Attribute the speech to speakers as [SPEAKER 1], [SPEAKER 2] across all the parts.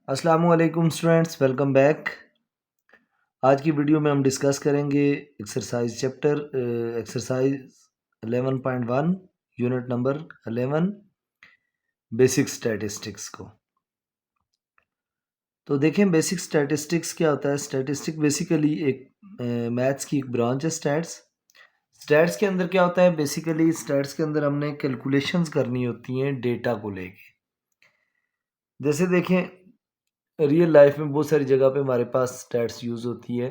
[SPEAKER 1] अस्सलामुअलैकुम students, welcome back. आज की वीडियो में हम डिस्कस करेंगे exercise 11.1 unit number 11 basic statistics को। तो देखें बेसिक स्टैटिस्टिक्स क्या होता है। स्टैटिस्टिक बेसिकली एक मैथ्स की एक ब्रांच है। स्टैट्स के अंदर क्या होता है, बेसिकली स्टैट्स के अंदर हमने कैलकुलेशंस करनी होती हैं डेटा को लेके। जैसे देखें रियल लाइफ में बहुत सारी जगह पे हमारे पास स्टैट्स यूज़ होती है।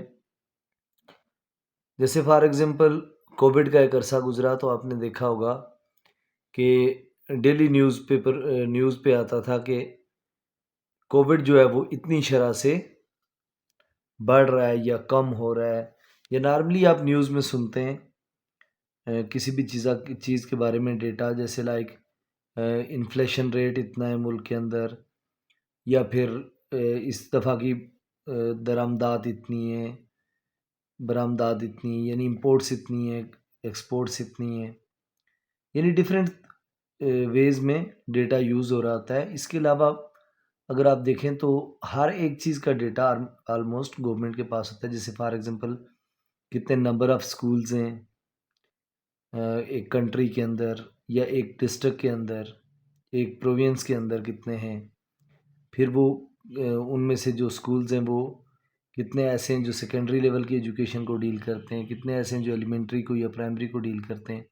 [SPEAKER 1] जैसे फॉर एग्जांपल कोविड का एक अरसा गुजरा तो आपने देखा होगा कि डेली न्यूज़ पे आता था कि कोविड जो है वो इतनी शरह से बढ़ रहा है या कम हो रहा है। या नॉर्मली आप न्यूज़ में सुनते हैं किसी भी चीज़ के बारे में डेटा, जैसे लाइक इन्फ्लेशन रेट इतना है मुल्क के अंदर, या फिर इस दफ़ा की दरामदात इतनी है, बरामदात इतनी है, यानी इम्पोर्ट्स इतनी है, एक्सपोर्ट्स इतनी है, यानी डिफरेंट वेज में डेटा यूज़ हो रहा होता है। इसके अलावा अगर आप देखें तो हर एक चीज़ का डेटा ऑलमोस्ट गवर्नमेंट के पास होता है। जैसे फॉर एग्जांपल कितने नंबर ऑफ़ स्कूल्स हैं एक कंट्री के अंदर, या एक डिस्ट्रिक्ट के अंदर, एक प्रोविंस के अंदर कितने हैं। फिर वो उनमें से जो स्कूल्स हैं वो कितने ऐसे हैं जो सेकेंडरी लेवल की एजुकेशन को डील करते हैं, कितने ऐसे हैं जो एलिमेंट्री को या प्राइमरी को डील करते हैं।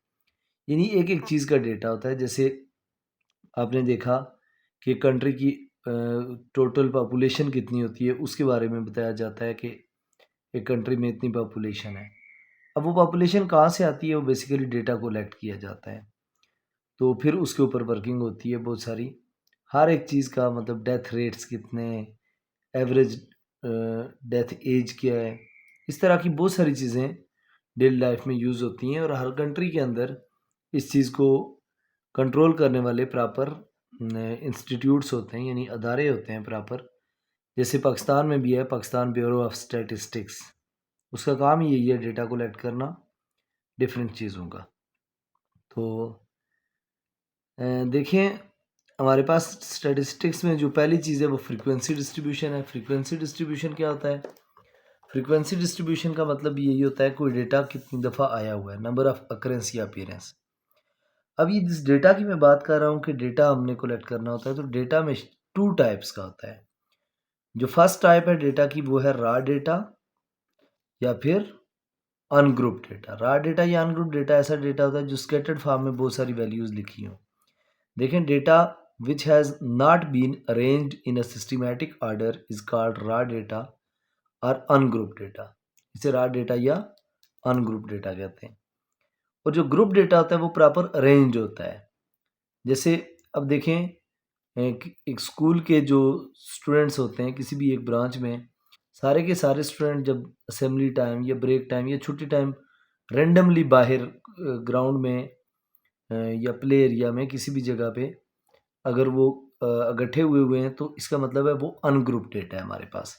[SPEAKER 1] यानी एक एक चीज़ का डेटा होता है। जैसे आपने देखा कि कंट्री की टोटल पॉपुलेशन कितनी होती है, उसके बारे में बताया जाता है कि एक कंट्री में इतनी पॉपुलेशन है। अब वो पॉपुलेशन कहाँ से आती है, वो बेसिकली डेटा कलेक्ट किया जाता है। तो फिर उसके ऊपर वर्किंग होती है बहुत सारी। हर एक चीज़ का मतलब डेथ रेट्स कितने हैं, एवरेज डेथ एज क्या है, इस तरह की बहुत सारी चीज़ें डेली लाइफ में यूज़ होती हैं। और हर कंट्री के अंदर इस चीज़ को कंट्रोल करने वाले प्रॉपर इंस्टीट्यूट्स होते हैं, यानी अदारे होते हैं प्रॉपर। जैसे पाकिस्तान में भी है पाकिस्तान ब्यूरो ऑफ स्टैटिस्टिक्स, उसका काम ही यही है डेटा कलेक्ट करना डिफरेंट चीज़ों का। तो देखें हमारे पास स्टैटिस्टिक्स में जो पहली चीज़ है वो फ्रीक्वेंसी डिस्ट्रीब्यूशन है। फ्रीक्वेंसी डिस्ट्रीब्यूशन क्या होता है? फ्रीक्वेंसी डिस्ट्रीब्यूशन का मतलब यही होता है कोई डेटा कितनी दफ़ा आया हुआ है, नंबर ऑफ अकरेंस या अपीयरेंस। अब ये जिस डेटा की मैं बात कर रहा हूँ कि डेटा हमने कलेक्ट करना होता है, तो डेटा में टू टाइप्स का होता है। जो फर्स्ट टाइप है डेटा की वो है रॉ डेटा या फिर अनग्रुप डेटा। रॉ डेटा या अनग्रुप डेटा ऐसा डेटा होता है जो स्कैटर्ड फॉर्म में बहुत सारी वैल्यूज़ लिखी हों। देखें data which has not been arranged in a systematic order is called raw data और अनग्रुप डेटा। इसे रॉ डेटा या अनग्रुप डेटा कहते हैं। और जो ग्रुप डेटा होता है वो प्रॉपर अरेंज होता है। जैसे अब देखें एक स्कूल के जो स्टूडेंट्स होते हैं किसी भी एक ब्रांच में, सारे के सारे स्टूडेंट जब असेंबली टाइम या ब्रेक टाइम या छुट्टी टाइम रेंडमली बाहर ग्राउंड में या प्ले एरिया में किसी भी जगह पे अगर वो इकट्ठे हुए हैं, तो इसका मतलब है वो अनग्रुप डेटा है हमारे पास।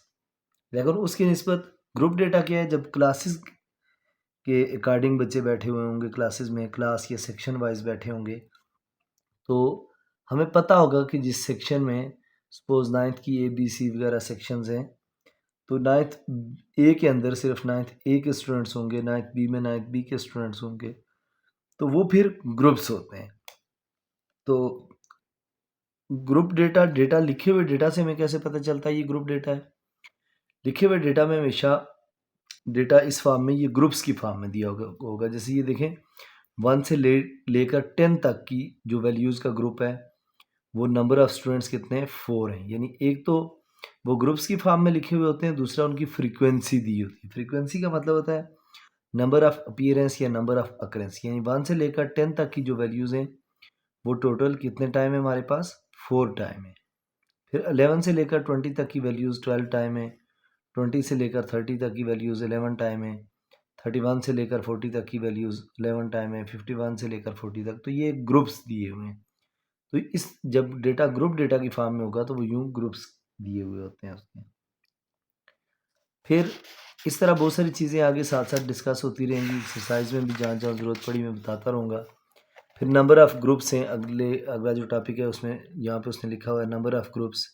[SPEAKER 1] लेकिन उसकी निस्बत ग्रुप डेटा क्या है? जब क्लासेस के अकॉर्डिंग बच्चे बैठे हुए होंगे क्लासेस में, क्लास या सेक्शन वाइज बैठे होंगे, तो हमें पता होगा कि जिस सेक्शन में सपोज नाइन्थ की ए बी सी वगैरह सेक्शंस हैं, तो नाइन्थ ए के अंदर सिर्फ नाइन्थ ए के स्टूडेंट्स होंगे, नाइन्थ बी में नाइन्थ बी के स्टूडेंट्स होंगे, तो वो फिर ग्रुप्स होते हैं। तो ग्रुप डेटा, डेटा लिखे हुए डेटा से हमें कैसे पता चलता है ये ग्रुप डेटा है? लिखे हुए डेटा में हमेशा डेटा इस फॉर्म में, ये ग्रुप्स की फॉर्म में दिया होगा। जैसे ये देखें 1 से लेकर 10 तक की जो वैल्यूज़ का ग्रुप है, वो नंबर ऑफ़ स्टूडेंट्स कितने हैं? 4 हैं। यानी एक तो वो ग्रुप्स की फॉर्म में लिखे हुए होते हैं, दूसरा उनकी फ्रीक्वेंसी दी होती है। फ्रीक्वेंसी का मतलब होता है नंबर ऑफ़ अपीयरेंस या नंबर ऑफ़ अकरेंस। यानी 1 से लेकर 10 तक की जो वैल्यूज़ हैं वो टोटल कितने टाइम है हमारे पास? 4 टाइम है। फिर 11 से लेकर 20 तक की वैल्यूज़ 12 टाइम है। 20 से लेकर 30 तक की वैल्यूज़ 11 टाइम है। 31 से लेकर 40 तक की वैल्यूज़ 11 टाइम है। 51 से लेकर 40 तक, तो ये ग्रुप्स दिए हुए हैं। तो इस जब डेटा ग्रुप डेटा की फॉर्म में होगा तो वो यूँ ग्रुप्स दिए हुए होते हैं उसमें। फिर इस तरह बहुत सारी चीज़ें आगे साथ साथ डिस्कस होती रहेंगी। एक्सरसाइज में भी जहाँ जहाँ ज़रूरत पड़ी मैं बताता रहूँगा। फिर नंबर ऑफ़ ग्रुप्स हैं, अगला जो टॉपिक है उसमें यहाँ पे उसने लिखा हुआ है नंबर ऑफ़ ग्रुप्स।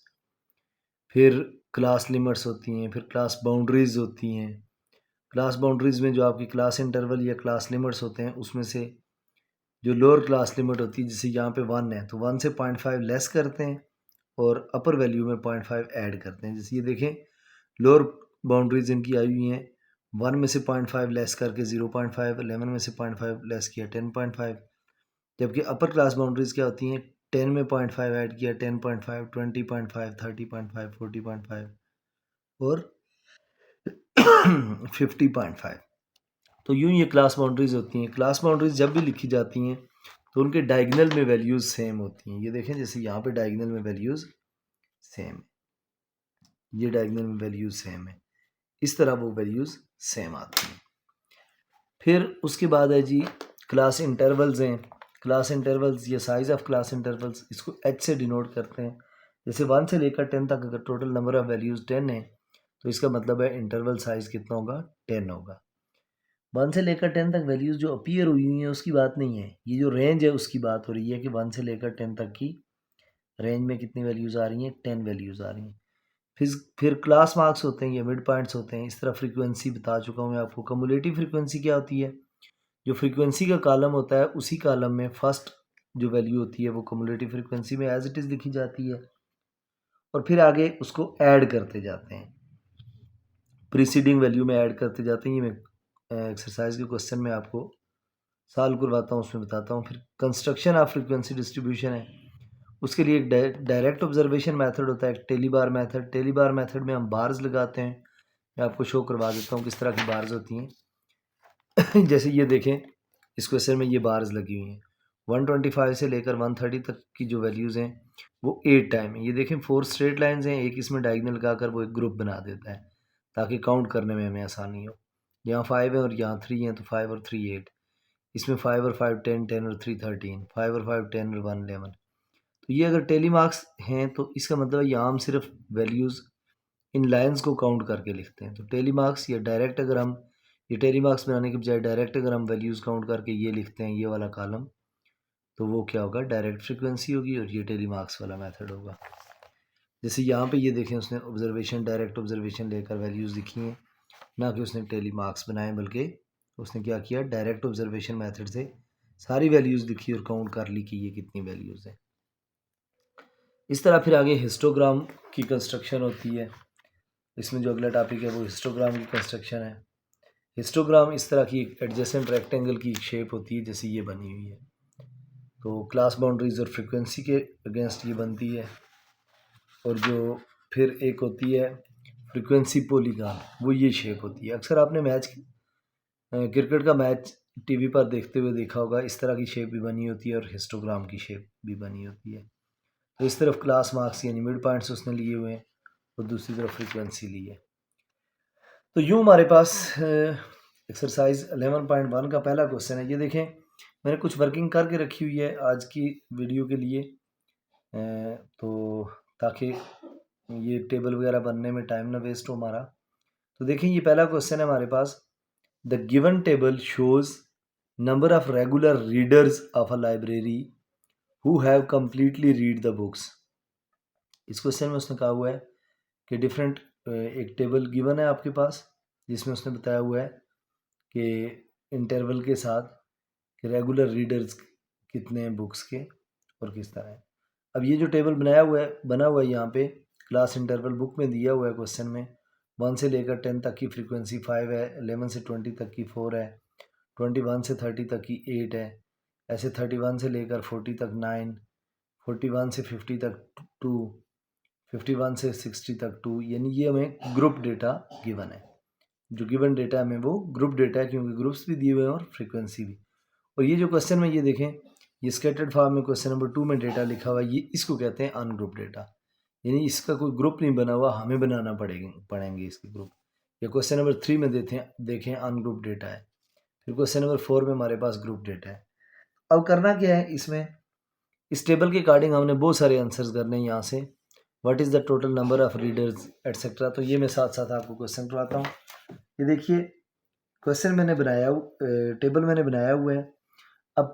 [SPEAKER 1] फिर क्लास लिमिट्स होती हैं, फिर क्लास बाउंड्रीज़ होती हैं। क्लास बाउंड्रीज़ में जो आपकी क्लास इंटरवल या क्लास लिमिट्स होते हैं, उसमें से जो लोअर क्लास लिमिट होती है, जैसे यहाँ पे 1 है तो 1 से 0.5 लेस करते हैं और अपर वैल्यू में 0.5 ऐड करते हैं। जैसे ये देखें, लोअर बाउंड्रीज इनकी आई हुई हैं, 1 में से 0.5 लेस करके 0.5, 11 में से 0.5 लेस किया 10.5, जबकि अपर क्लास बाउंड्रीज क्या होती हैं, 10 में 0.5 ऐड किया 10.5, 20.5, 30.5, 40.5 और 50.5। तो यूं ये क्लास बाउंड्रीज होती हैं। क्लास बाउंड्रीज जब भी लिखी जाती हैं तो उनके डायगोनल में वैल्यूज़ सेम होती हैं। ये देखें, जैसे यहाँ पे डायगोनल में वैल्यूज़ सेम, ये डायगोनल में वैल्यूज़ सेम है, इस तरह वो वैल्यूज़ सेम आती हैं। फिर उसके बाद है जी क्लास इंटरवल्स हैं। क्लास इंटरवल्स या साइज़ ऑफ क्लास इंटरवल्स, इसको एच से डिनोट करते हैं। जैसे 1 से लेकर 10 तक अगर टोटल नंबर ऑफ़ वैल्यूज़ 10 है तो इसका मतलब है इंटरवल साइज़ कितना होगा, 10 होगा। 1 से लेकर 10 तक वैल्यूज़ जो अपीयर हुई हुई हैं उसकी बात नहीं है, ये जो रेंज है उसकी बात हो रही है कि 1 से लेकर 10 तक की रेंज में कितनी वैल्यूज़ आ रही हैं, 10 वैल्यूज़ आ रही हैं। फिर क्लास मार्क्स होते हैं या मिड पॉइंट्स होते हैं। इस तरह फ्रीक्वेंसी बता चुका हूँ मैं आपको। कम्युलेटिव फ्रीक्वेंसी क्या होती है, जो फ्रीक्वेंसी का कॉलम होता है उसी कॉलम में फर्स्ट जो वैल्यू होती है वो कम्युलेटिव फ्रीक्वेंसी में एज इट इज़ लिखी जाती है और फिर आगे उसको ऐड करते जाते हैं, प्रीसीडिंग वैल्यू में ऐड करते जाते हैं। ये मैं एक्सरसाइज के क्वेश्चन में आपको सॉल्व करवाता हूँ, उसमें बताता हूँ। फिर कंस्ट्रक्शन ऑफ फ्रीक्वेंसी डिस्ट्रीब्यूशन है, उसके लिए एक डायरेक्ट ऑब्जर्वेशन मेथड होता है, एक टेलीबार मेथड। टेलीबार मेथड में हम बार्स लगाते हैं, मैं आपको शो करवा देता हूँ किस तरह की बार्स होती हैं। जैसे ये देखें, इस क्वेश्चन में ये बार्स लगी हुई हैं, 125 से लेकर 130 तक की जो वैल्यूज़ हैं वो 8 टाइम है। ये देखें 4 स्ट्रेट लाइंस हैं, एक इसमें डायगोनल लगाकर वो एक ग्रुप बना देता है ताकि काउंट करने में हमें आसानी हो। यहाँ 5 है और यहाँ 3 है तो 5 और 3 8, इसमें 5 और 5 10, 10 और 3 13, 5 और 5 10 और 1 11। तो ये अगर टेली मार्क्स हैं तो इसका मतलब है यहाँ हम सिर्फ वैल्यूज़ इन लाइंस को काउंट करके लिखते हैं। तो टेली मार्क्स या डायरेक्ट अगर हम ये टेली मार्क्स बनाने के बजाय डायरेक्ट अगर हम वैल्यूज़ काउंट करके ये लिखते हैं, ये वाला कॉलम, तो वो क्या होगा, डायरेक्ट फ्रीक्वेंसी होगी और ये टेली मार्क्स वाला मेथड होगा। जैसे यहाँ पे ये देखें, उसने ऑब्जर्वेशन डायरेक्ट ऑब्जर्वेशन लेकर वैल्यूज़ लिखी हैं, ना कि उसने टेली मार्क्स बनाए, बल्कि उसने क्या किया, डायरेक्ट ऑब्जर्वेशन मेथड से सारी वैल्यूज़ लिखी और काउंट कर ली कि ये कितनी वैल्यूज़ हैं। इस तरह फिर आगे हिस्टोग्राम की कंस्ट्रक्शन होती है। इसमें जो अगला टॉपिक है वो हिस्टोग्राम की कंस्ट्रक्शन है। हिस्टोग्राम इस तरह की एक एडजेसेंट रेक्टेंगल की शेप होती है, जैसे ये बनी हुई है। तो क्लास बाउंड्रीज और फ्रीक्वेंसी के अगेंस्ट ये बनती है। और जो फिर एक होती है फ्रीक्वेंसी पॉलीगॉन, वो ये शेप होती है। अक्सर आपने क्रिकेट का मैच टीवी पर देखते हुए देखा होगा, इस तरह की शेप भी बनी होती है और हिस्टोग्राम की शेप भी बनी होती है। तो इस तरफ क्लास मार्क्स यानी मिड पॉइंट्स उसने लिए हुए हैं और दूसरी तरफ फ्रीक्वेंसी ली है। तो यूँ हमारे पास एक्सरसाइज 11.1 का पहला क्वेश्चन है। ये देखें, मैंने कुछ वर्किंग करके रखी हुई है आज की वीडियो के लिए, तो ताकि ये टेबल वगैरह बनने में टाइम ना वेस्ट हो हमारा। तो देखें, ये पहला क्वेश्चन है हमारे पास। The given table shows number of regular readers of a library who have completely read the books. इस क्वेश्चन में उसने कहा हुआ है कि डिफरेंट एक टेबल गिवन है आपके पास, जिसमें उसने बताया हुआ है कि इंटरवल के साथ कि रेगुलर रीडर्स कितने हैं बुक्स के और किस तरह है। अब ये जो टेबल बना हुआ है यहाँ पे, क्लास इंटरवल बुक में दिया हुआ है क्वेश्चन में। 1 से लेकर 10 तक की फ्रीक्वेंसी 5 है, 11 से 20 तक की 4 है, 21 से 30 तक की 8 है, ऐसे 31 से लेकर 40 तक 9, 41 से 50 तक 2, 51 से 60 तक 2। यानी ये हमें ग्रुप डेटा गिवन है। जो गिवन डेटा हमें वो ग्रुप डेटा है, क्योंकि ग्रुप्स भी दिए हुए हैं और फ्रीक्वेंसी भी। और ये जो क्वेश्चन में ये देखें, ये स्कैटर्ड फॉर्म में क्वेश्चन नंबर 2 में डेटा लिखा हुआ है, ये इसको कहते हैं अनग्रुप डेटा। यानी इसका कोई ग्रुप नहीं बना हुआ, हमें बनाना पड़ेंगे इसके ग्रुप। या क्वेश्चन नंबर 3 में देखें अनग्रुप डेटा है। फिर क्वेश्चन नंबर 4 में हमारे पास ग्रुप डेटा है। अब करना क्या है इसमें, इस टेबल के अकॉर्डिंग हमने बहुत सारे आंसर्स करने हैं यहाँ से। What is the total number of readers etcetera. तो ये मैं साथ साथ आपको क्वेश्चन करवाता हूँ। ये देखिए, क्वेश्चन मैंने बनाया, टेबल मैंने बनाया हुआ है। अब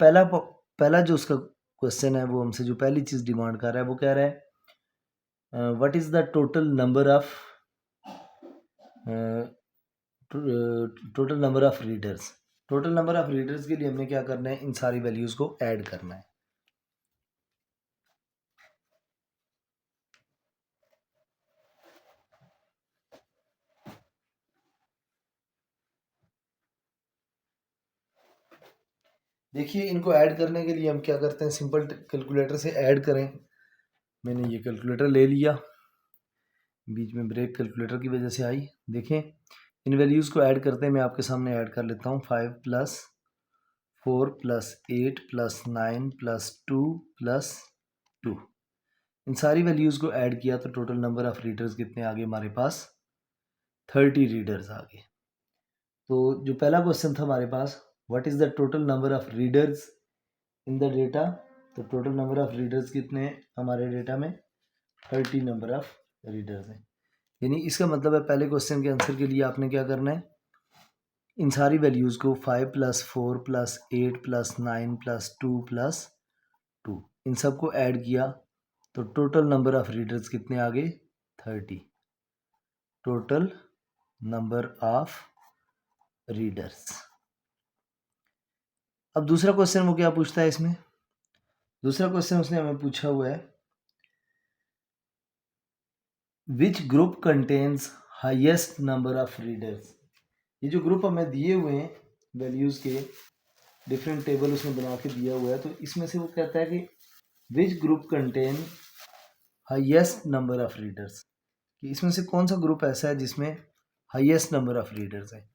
[SPEAKER 1] पहला जो उसका क्वेश्चन है वो हमसे जो पहली चीज़ डिमांड कर रहा है वो कह रहा है what is the total number of readers. Total number of readers के लिए हमने क्या करना है, इन सारी वैल्यूज़ को ऐड करना है। देखिए इनको ऐड करने के लिए हम क्या करते हैं, सिंपल कैलकुलेटर से ऐड करें। मैंने ये कैलकुलेटर ले लिया, बीच में ब्रेक कैलकुलेटर की वजह से आई। देखें इन वैल्यूज़ को ऐड करते हैं, मैं आपके सामने ऐड कर लेता हूँ। 5 + 4 + 8 + 9 + 2 + 2, इन सारी वैल्यूज़ को ऐड किया तो टोटल नंबर ऑफ रीडर्स कितने आ गए हमारे पास, 30 रीडर्स आ गए। तो जो पहला क्वेश्चन था हमारे पास, what is the total number of readers in the data, तो टोटल नंबर ऑफ रीडर्स कितने हैं हमारे डेटा में, 30 नंबर ऑफ रीडर्स हैं। यानी इसका मतलब है पहले क्वेश्चन के आंसर के लिए आपने क्या करना है, इन सारी वैल्यूज़ को 5 + 4 + 8 + 9 + 2 + 2 इन सबको ऐड किया तो टोटल नंबर ऑफ रीडर्स कितने आ गए, 30। Total number of readers. अब दूसरा क्वेश्चन वो क्या पूछता है इसमें, दूसरा क्वेश्चन उसने हमें पूछा हुआ है, which group contains highest number of readers. ये जो ग्रुप हमें दिए हुए हैं वैल्यूज़ के, डिफरेंट टेबल उसने बना के दिया हुआ है, तो इसमें से वो कहता है कि विच group contain highest number of readers, कि इसमें से कौन सा ग्रुप ऐसा है जिसमें हाईएस्ट नंबर ऑफ रीडर्स है।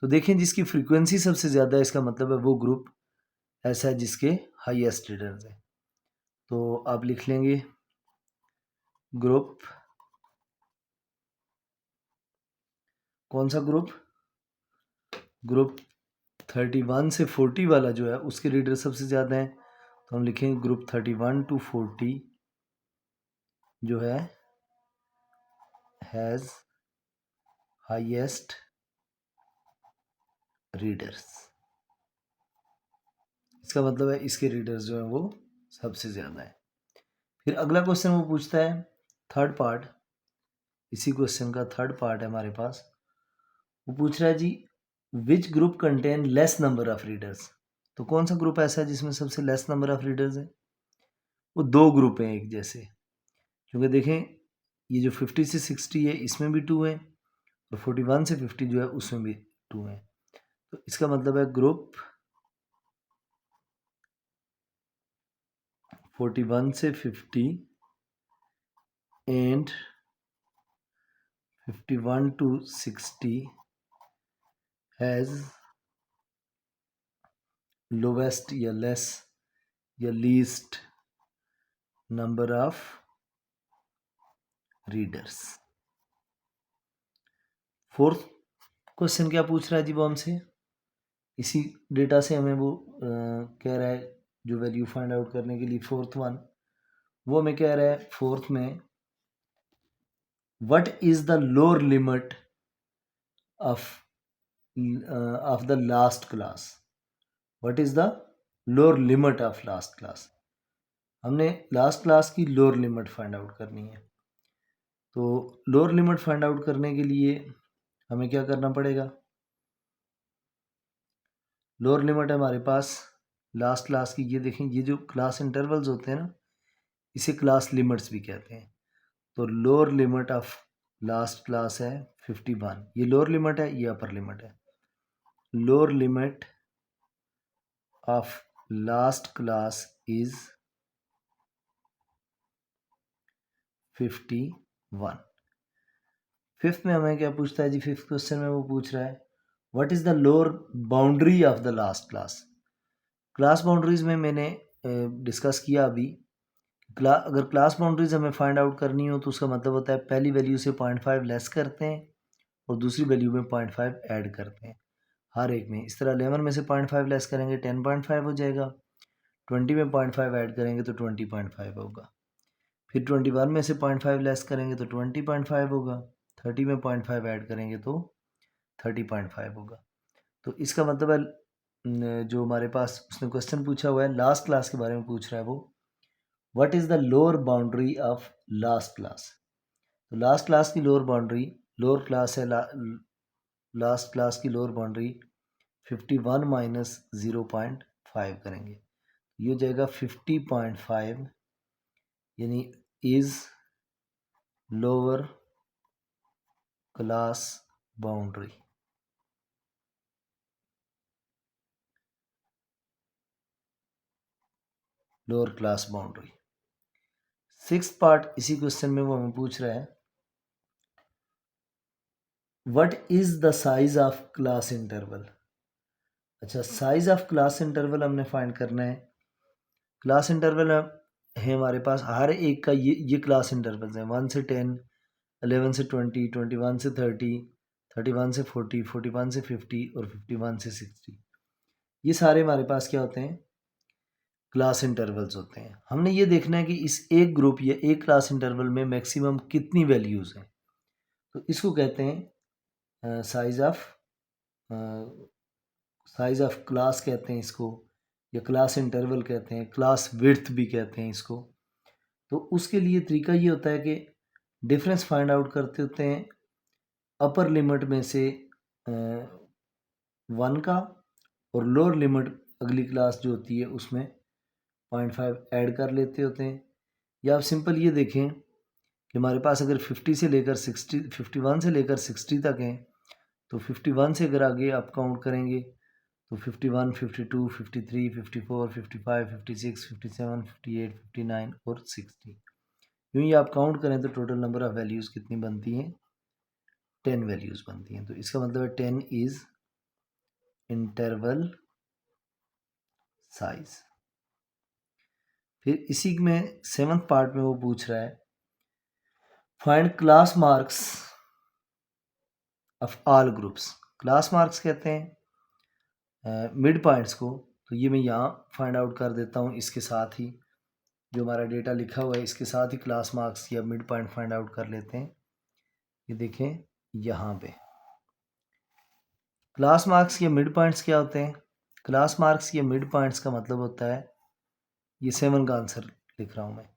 [SPEAKER 1] तो देखें जिसकी फ्रीक्वेंसी सबसे ज़्यादा है, इसका मतलब है वो ग्रुप ऐसा है जिसके हाईएस्ट रीडर्स है। तो आप लिख लेंगे ग्रुप, कौन सा ग्रुप, ग्रुप 31 से 40 वाला जो है उसके रीडर सबसे ज़्यादा हैं, तो हम लिखेंगे ग्रुप 31 to 40 जो है हैज़ हाईएस्ट रीडर्स। इसका मतलब है इसके रीडर्स जो हैं वो सबसे ज़्यादा है। फिर अगला क्वेश्चन वो पूछता है, थर्ड पार्ट, इसी क्वेश्चन का थर्ड पार्ट है हमारे पास। वो पूछ रहा है जी, which group contain less number of readers, तो कौन सा ग्रुप ऐसा है जिसमें सबसे लेस नंबर ऑफ रीडर्स है। वो दो ग्रुप हैं एक जैसे, क्योंकि देखें ये जो 50 से 60 है इसमें भी 2 हैं, और 41 से 50 जो है उसमें भी 2 हैं। तो इसका मतलब है ग्रुप 41 से 50 एंड 51 to 60 हैज़ लोवेस्ट या लेस या least number of readers. Fourth question क्या पूछ रहा है जी वो हमसे, इसी डेटा से हमें वो कह रहा है जो वैल्यू फाइंड आउट करने के लिए फोर्थ वन, वो हमें कह रहा है फोर्थ में, what is the lower limit of the last class, what is the lower limit of last class, हमने लास्ट क्लास की लोअर लिमिट फाइंड आउट करनी है। तो लोअर लिमिट फाइंड आउट करने के लिए हमें क्या करना पड़ेगा, लोअर लिमिट है हमारे पास लास्ट क्लास की, ये देखें ये जो क्लास इंटरवल्स होते हैं ना इसे क्लास लिमिट्स भी कहते हैं। तो lower limit of last class है 51, ये लोअर लिमिट है, ये अपर लिमिट है। Lower limit of last class is 51। Fifth में हमें क्या पूछता है जी, फिफ्थ क्वेश्चन में वो पूछ रहा है, what is the lower boundary of the last class. Class boundaries में मैंने डिस्कस किया अभी, अगर क्लास बाउंड्रीज हमें फाइंड आउट करनी हो तो उसका मतलब होता है पहली वैल्यू से 0.5 लेस करते हैं और दूसरी वैल्यू में 0.5 ऐड करते हैं हर एक में। इस तरह 11 में से 0.5 लेस करेंगे 10.5 हो जाएगा, 20 में 0.5 ऐड करेंगे तो 20.5 होगा, फिर 21 में से 0.5 लेस करेंगे तो 20.5 होगा, 30 में 0.5 ऐड करेंगे तो 30.5 होगा। तो इसका मतलब है जो हमारे पास उसने क्वेश्चन पूछा हुआ है लास्ट क्लास के बारे में पूछ रहा है वो, what is the lower boundary of last class. तो लास्ट क्लास की लोअर बाउंड्री, लोअर क्लास है, लास्ट क्लास की लोअर बाउंड्री 51 माइनस 0.5 करेंगे, ये हो जाएगा 50.5, यानी is lower class boundary. Lower class boundary. Six part इसी क्वेश्चन में वो हमें पूछ रहा है, what is the size of class interval. अच्छा, साइज ऑफ क्लास इंटरवल हमने फाइंड करना है। क्लास इंटरवल है हमारे पास, हर एक का ये क्लास इंटरवल्स हैं, 1 से 10, 11 से 20, 21 से 30, 31 से 40, 41 से 50 और 51 से 60। ये सारे हमारे पास क्या होते हैं, क्लास इंटरवल्स होते हैं। हमने ये देखना है कि इस एक ग्रुप या एक क्लास इंटरवल में मैक्सिमम कितनी वैल्यूज़ हैं। तो इसको कहते हैं साइज ऑफ क्लास कहते हैं इसको, या क्लास इंटरवल कहते हैं, क्लास विड्थ भी कहते हैं इसको। तो उसके लिए तरीका ये होता है कि डिफरेंस फाइंड आउट करते होते हैं अपर लिमिट में से 1 का, और लोअर लिमिट अगली क्लास जो होती है उसमें 0.5 ऐड कर लेते होते हैं। या आप सिंपल ये देखें कि हमारे पास अगर 50 से लेकर 60, 51 से लेकर 60 तक हैं, तो 51 से अगर आगे आप काउंट करेंगे तो 51, 52, 53, 54, 55, 56, 57, 58, 59 और 60। यूँ ही आप काउंट करें तो टोटल नंबर ऑफ वैल्यूज़ कितनी बनती हैं, 10 वैल्यूज़ बनती हैं। तो इसका मतलब है 10 इज़ इंटरवल साइज। फिर इसी में 7th पार्ट में वो पूछ रहा है, find class marks of all groups. Class marks कहते हैं मिड पॉइंट्स को। तो ये मैं यहाँ फाइंड आउट कर देता हूँ, इसके साथ ही जो हमारा डेटा लिखा हुआ है इसके साथ ही क्लास मार्क्स या मिड पॉइंट फाइंड आउट कर लेते हैं। ये देखें यहाँ पे क्लास मार्क्स या मिड पॉइंट्स क्या होते हैं। क्लास मार्क्स या मिड पॉइंट्स का मतलब होता है, ये 7 का आंसर लिख रहा हूँ मैं,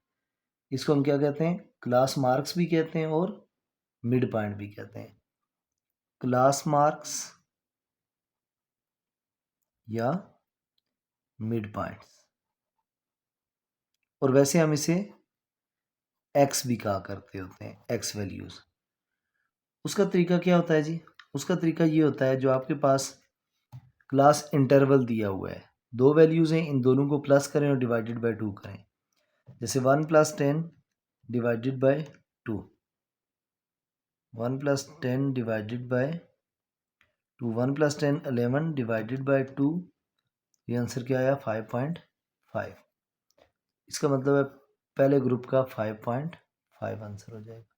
[SPEAKER 1] इसको हम क्या कहते हैं, क्लास मार्क्स भी कहते हैं और मिड पॉइंट भी कहते हैं। क्लास मार्क्स या मिड पॉइंट्स, और वैसे हम इसे एक्स भी कहा करते होते हैं, एक्स वैल्यूज़। उसका तरीका क्या होता है जी, उसका तरीका ये होता है, जो आपके पास क्लास इंटरवल दिया हुआ है, दो वैल्यूज़ हैं, इन दोनों को प्लस करें और डिवाइडेड बाय 2 करें। जैसे 1 + 10 divided by 2, 1 + 10 divided by 2, 1 + 10 11 divided by 2, ये आंसर क्या आया 5.5। इसका मतलब है पहले ग्रुप का 5.5 आंसर हो जाएगा।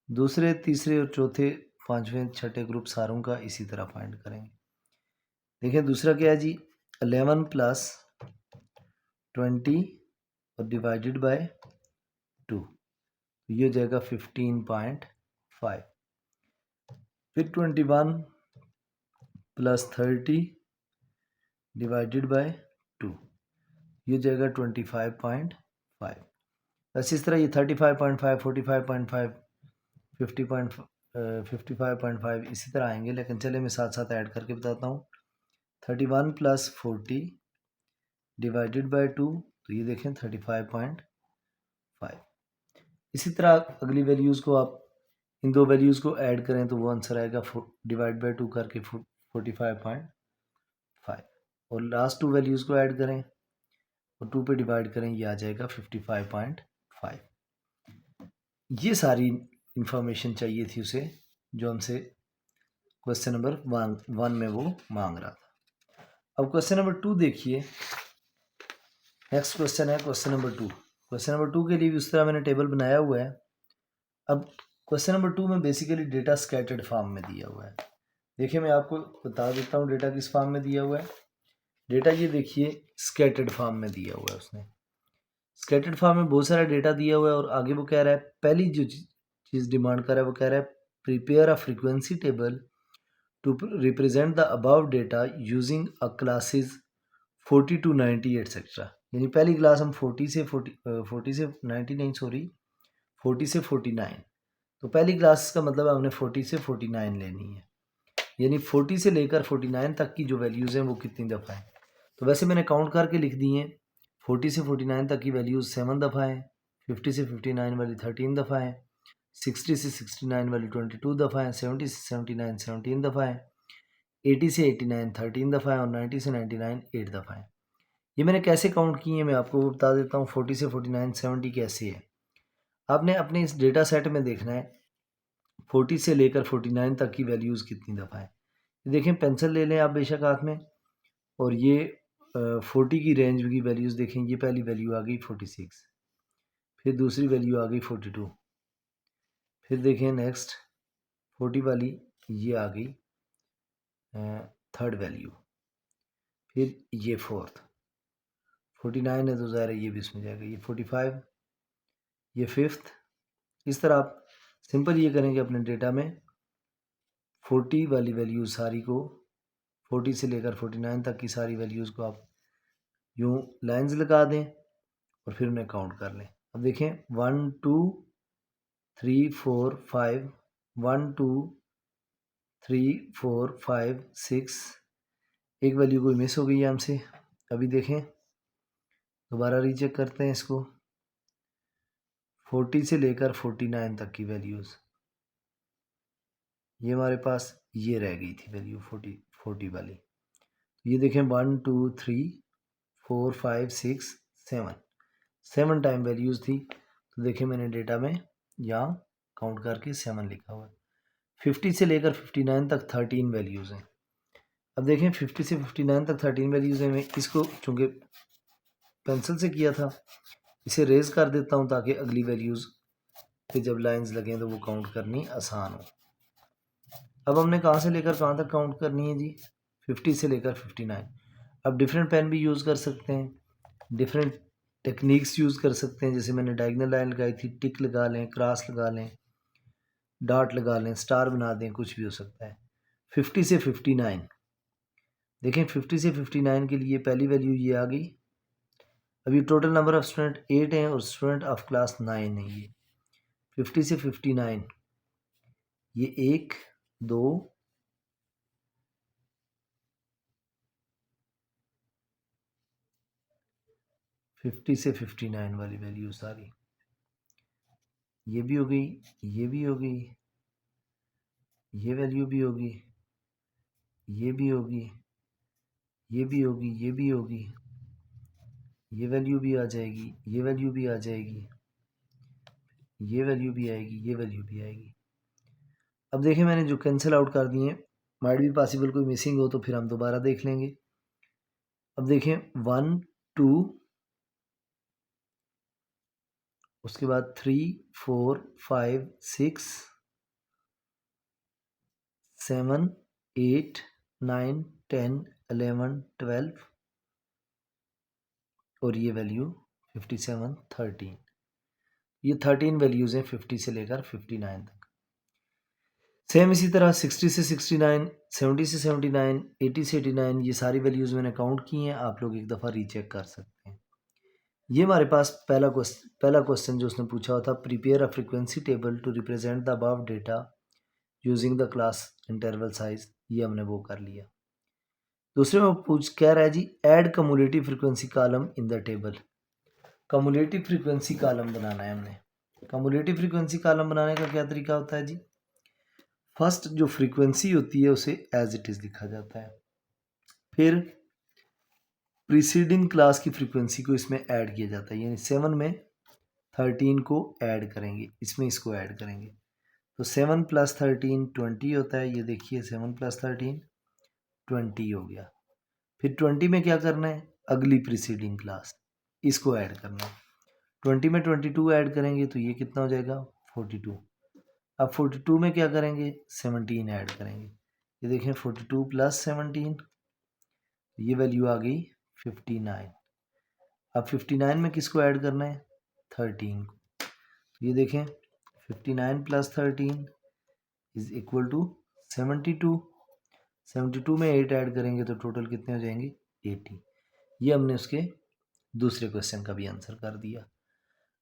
[SPEAKER 1] दूसरे, तीसरे और चौथे, पांचवें, छठे ग्रुप सारों का इसी तरह फाइंड करेंगे। देखिए दूसरा क्या है जी, 11 + 20 और डिवाइडेड बाय 2, ये हो जाएगा 15.5। फिर 21 + 30 डिवाइडेड बाय 2, ये हो जाएगा 25.5। बस इस तरह ये 35.5, 45.5, 55.5 इसी तरह आएंगे, लेकिन चले मैं साथ साथ ऐड करके बताता हूँ। 31 + 40 डिवाइडेड बाय 2, तो ये देखें 35.5। इसी तरह अगली वैल्यूज़ को आप इन दो वैल्यूज़ को ऐड करें तो वो आंसर आएगा डिवाइड बाय 2 करके 45.5, और लास्ट 2 वैल्यूज़ को ऐड करें और 2 पे डिवाइड करें, ये आ जाएगा 55.5। ये सारी इंफॉर्मेशन चाहिए थी उसे, जो हमसे क्वेश्चन नंबर 1 में वो मांग रहा था। अब क्वेश्चन नंबर 2 देखिए, नेक्स्ट क्वेश्चन है क्वेश्चन नंबर 2। क्वेश्चन नंबर 2 के लिए भी उस तरह मैंने टेबल बनाया हुआ है। अब क्वेश्चन नंबर 2 में बेसिकली डेटा स्कैटर्ड फॉर्म में दिया हुआ है। देखिए मैं आपको बता देता हूँ डेटा किस फॉर्म में दिया हुआ है। डेटा ये देखिए स्कैटर्ड फॉर्म में दिया हुआ है उसने। स्कैटर्ड फॉर्म में बहुत सारा डेटा दिया हुआ है, और आगे वो कह रहा है, पहली जो चीज़ डिमांड कर रहा है वो कह रहा है, prepare a frequency table to represent the above data using a classes 40 to 90 etc. यानी पहली क्लास हम 40 से 90 नहीं सॉरी 40 से 49, तो पहली क्लास का मतलब हमने 40 से 49 लेनी है, यानी 40 से लेकर 49 तक की जो वैल्यूज़ हैं वो कितनी दफ़ा है। तो वैसे मैंने काउंट करके लिख दी हैं। 40 से 49 तक की वैल्यूज़ 7 दफ़ा है, 50 से 59 वाली 13 दफ़ा है, 60 से 69 वाली 22 दफ़ा है, 70 से 79 17 दफ़ा है, 80 से 89 13 दफ़ा है और 90 से 99 8 दफ़ा है। ये मैंने कैसे काउंट किए हैं मैं आपको बता देता हूँ। 40 से 49 70 कैसे है, आपने अपने इस डेटा सेट में देखना है 40 से लेकर 49 तक की वैल्यूज़ कितनी दफ़ा है। देखें, पेंसिल ले लें आप बेशक हाथ में, और ये 40 की रेंज की वैल्यूज़ देखें। ये पहली वैल्यू आ गई 46, फिर दूसरी वैल्यू आ गई 42, फिर देखें नेक्स्ट 40 वाली ये आ गई थर्ड वैल्यू, फिर ये फोर्थ 49 है तो ज़ाहिर है ये भी इसमें जाएगा, ये 45, ये फिफ्थ। इस तरह आप सिंपल ये करेंगे अपने डेटा में 40 वाली वैल्यूज़ सारी को, 40 से लेकर 49 तक की सारी वैल्यूज़ को आप यूँ लाइंस लगा दें और फिर उन्हें काउंट कर लें। अब देखें 1 2 3 4 5, 1 2 3 4 5 6, एक वैल्यू कोई मिस हो गई है हमसे। अभी देखें, दोबारा रीचेक करते हैं इसको। 40 से लेकर 49 तक की वैल्यूज़, ये हमारे पास ये रह गई थी वैल्यू 40 वाली। ये देखें 1 2 3 4 5 6 7 टाइम वैल्यूज़ थी। तो देखें मैंने डेटा में यहाँ काउंट करके 7 लिखा हुआ है। 50 से लेकर 59 तक 13 वैल्यूज़ हैं। अब देखें 50 से 59 तक 13 वैल्यूज़ हैं। मैं इसको चूँकि पेंसिल से किया था, इसे रेज कर देता हूँ ताकि अगली वैल्यूज़ पे जब लाइंस लगें तो वो काउंट करनी आसान हो। अब हमने कहाँ से लेकर कहाँ तक काउंट करनी है जी? 50 से लेकर 59। अब डिफरेंट पेन भी यूज़ कर सकते हैं, डिफरेंट टेक्निक्स यूज़ कर सकते हैं। जैसे मैंने डायगोनल लाइन लगाई थी, टिक लगा लें, क्रॉस लगा लें, डॉट लगा लें, स्टार बना दें, कुछ भी हो सकता है। 50 से 59 देखें, 50 से 59 के लिए पहली वैल्यू ये आ गई। अभी टोटल नंबर ऑफ स्टूडेंट 8 हैं और स्टूडेंट ऑफ क्लास 9 है। ये 50 से 59 ये 1 2 50 से 59 वाली वैल्यू सारी ये भी हो गई, ये भी हो गई, ये वैल्यू भी होगी, ये भी होगी, ये भी होगी, ये भी होगी, ये वैल्यू भी आ जाएगी, ये वैल्यू भी आ जाएगी, ये वैल्यू भी आएगी, ये वैल्यू भी आएगी। अब देखें मैंने जो कैंसिल आउट कर दिए, माइट भी पॉसिबल कोई मिसिंग हो तो फिर हम दोबारा देख लेंगे। अब देखें 1 2, उसके बाद 3 4 5 6 7 8 9 10 11 12 और ये वैल्यू 57 13। ये 13 वैल्यूज़ हैं 50 से लेकर 59 तक। सेम इसी तरह 60 से 69, 70 से 79, 80 से 89, ये सारी वैल्यूज़ मैंने काउंट की हैं। आप लोग एक दफ़ा रीचेक कर सकते हैं। ये हमारे पास पहला क्वेश्चन जो उसने पूछा हुआ था, prepare a frequency table to represent the above data using the class interval size, ये हमने वो कर लिया। दूसरे में कह रहा है जी, add cumulative frequency column in the table. Cumulative frequency column बनाना है हमने। कम्युलेटिव फ्रीक्वेंसी कॉलम बनाने का क्या तरीका होता है जी? फर्स्ट जो फ्रीक्वेंसी होती है उसे एज इट इज़ लिखा जाता है, फिर प्रीसीडिंग क्लास की फ्रीक्वेंसी को इसमें ऐड किया जाता है। यानी 7 में 13 को ऐड करेंगे, इसमें इसको ऐड करेंगे तो 7 + 13 20 होता है। ये देखिए 7 + 13 20 हो गया। फिर 20 में क्या करना है, अगली प्रीसीडिंग क्लास, इसको ऐड करना है। 20 में 22 ऐड करेंगे तो ये कितना हो जाएगा 42। अब 42 में क्या करेंगे, 17 ऐड करेंगे। ये देखें 42 + 17, ये वैल्यू आ गई 59। अब 59 में किसको ऐड करना है, 13 को। तो ये देखें 59 + 13 इज इक्वल टू 72। 72 में 8 ऐड करेंगे तो टोटल कितने हो जाएंगे 80। ये हमने उसके दूसरे क्वेश्चन का भी आंसर कर दिया।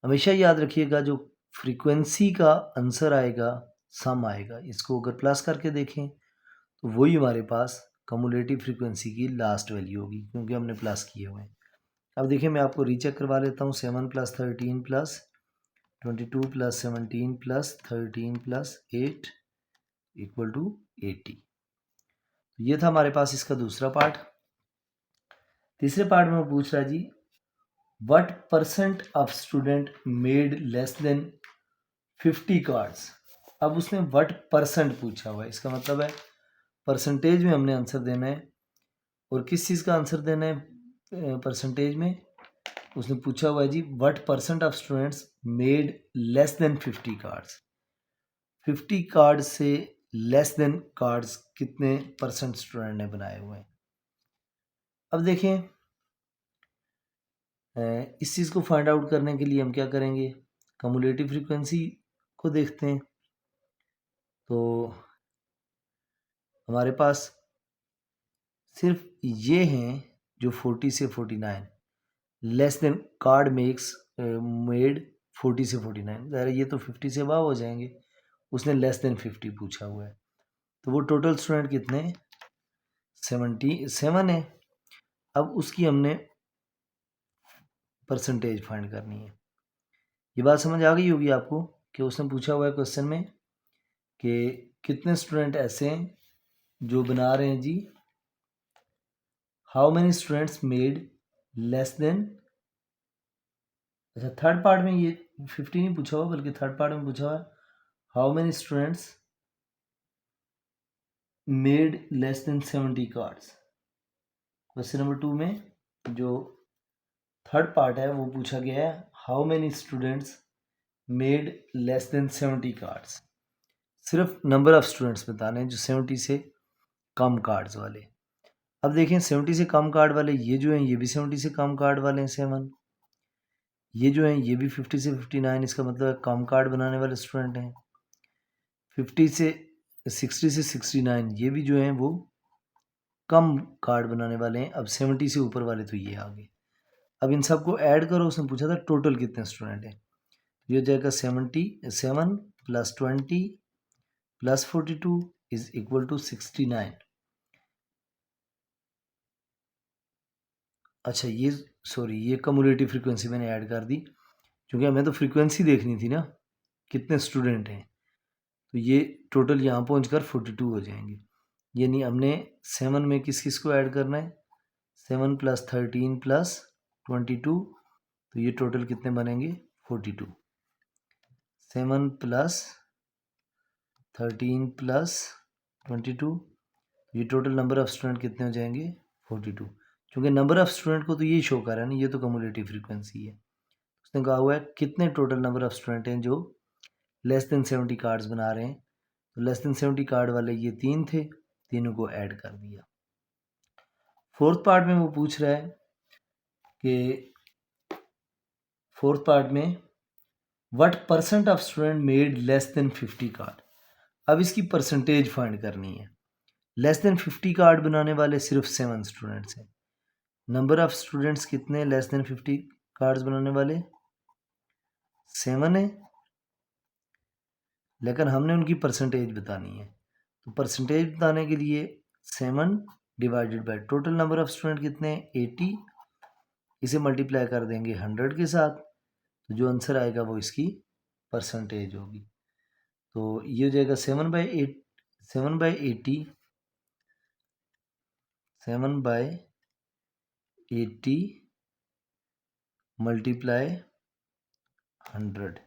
[SPEAKER 1] हमेशा याद रखिएगा जो फ्रीक्वेंसी का आंसर आएगा सम आएगा, इसको अगर प्लस करके देखें तो वही हमारे पास कम्युलेटिव फ्रीक्वेंसी की लास्ट वैल्यू होगी, क्योंकि हमने प्लस किए हुए हैं। अब देखिए मैं आपको रीचेक करवा लेता हूँ। 7 + 13 + 22 + 17 + 13 + 8 = 80। ये था हमारे पास इसका दूसरा पार्ट। तीसरे पार्ट में वो पूछ रहा है जी what percent of student made less than 50 cards. अब उसने व्हाट परसेंट पूछा हुआ है, इसका मतलब है परसेंटेज में हमने आंसर देना है। और किस चीज़ का आंसर देना है परसेंटेज में? उसने पूछा हुआ है जी what percent of students made less than 50 cards. 50 card से लेस देन कार्ड्स कितने परसेंट स्टूडेंट ने बनाए हुए हैं। अब देखें इस चीज़ को फाइंड आउट करने के लिए हम क्या करेंगे, कम्युलेटिव फ्रीक्वेंसी को देखते हैं। तो हमारे पास सिर्फ ये हैं जो 40 से 49 less than card makes made 40 से 49, ज़रा ये तो 50 से अबव हो जाएंगे। उसने लेस देन 50 पूछा हुआ है, तो वो टोटल स्टूडेंट कितने 77 है। अब उसकी हमने परसेंटेज फाइंड करनी है। ये बात समझ आ गई होगी आपको कि उसने पूछा हुआ है क्वेश्चन में कि कितने स्टूडेंट ऐसे हैं जो बना रहे हैं जी how many students made less than, अच्छा थर्ड पार्ट में ये 50 नहीं पूछा हुआ बल्कि थर्ड पार्ट में पूछा हुआ है how many students made less then 70 cards. Question number 2 में जो थर्ड पार्ट है वो पूछा गया है how many students made less then 70 cards. सिर्फ नंबर ऑफ स्टूडेंट्स बताने हैं जो 70 से कम कार्ड्स वाले। अब देखें 70 से कम कार्ड वाले ये जो हैं ये भी 70 से कम कार्ड वाले हैं 7, ये जो हैं ये भी 50 से 59, इसका मतलब है कम कार्ड बनाने वाले स्टूडेंट हैं। 50 से 60 से 69 ये भी जो हैं वो कम कार्ड बनाने वाले हैं। अब 70 से ऊपर वाले तो ये आ गए। अब इन सबको ऐड करो, उसने पूछा था टोटल कितने स्टूडेंट हैं, ये हो जाएगा 77 + 20 + 42 = 69। अच्छा ये सॉरी ये कम्युलेटिव फ्रीक्वेंसी मैंने ऐड कर दी, क्योंकि हमें तो फ्रीक्वेंसी देखनी थी ना कितने स्टूडेंट हैं। तो ये टोटल यहाँ पहुँच कर 42 हो जाएंगे। यानी हमने 7 में किस किस को ऐड करना है 7 + 13 + 22, तो ये टोटल कितने बनेंगे 42। 7 + 13 + 22, ये टोटल नंबर ऑफ स्टूडेंट कितने हो जाएंगे 42। क्योंकि नंबर ऑफ स्टूडेंट को तो ये शो कर रहा है ना, ये तो कम्युलेटिव फ्रीक्वेंसी है। उसने कहा हुआ है कितने टोटल नंबर ऑफ स्टूडेंट हैं जो लेस देन 70 कार्ड्स बना रहे हैं। तो लेस देन 70 कार्ड वाले ये 3 थे, तीनों को ऐड कर दिया। फोर्थ पार्ट में वो पूछ रहा है कि फोर्थ पार्ट में what percent of student made less than 50 card. अब इसकी परसेंटेज फाइंड करनी है। लेस देन 50 कार्ड बनाने वाले सिर्फ 7 स्टूडेंट्स हैं। नंबर ऑफ स्टूडेंट्स कितने लेस देन 50 कार्ड्स बनाने वाले 7 है, लेकिन हमने उनकी परसेंटेज बतानी है। तो परसेंटेज बताने के लिए 7 divided by total number of student कितने 80, इसे मल्टीप्लाई कर देंगे 100 के साथ, तो जो आंसर आएगा वो इसकी परसेंटेज होगी। तो ये हो जाएगा 7/8 7/80 7/80 मल्टीप्लाई 100,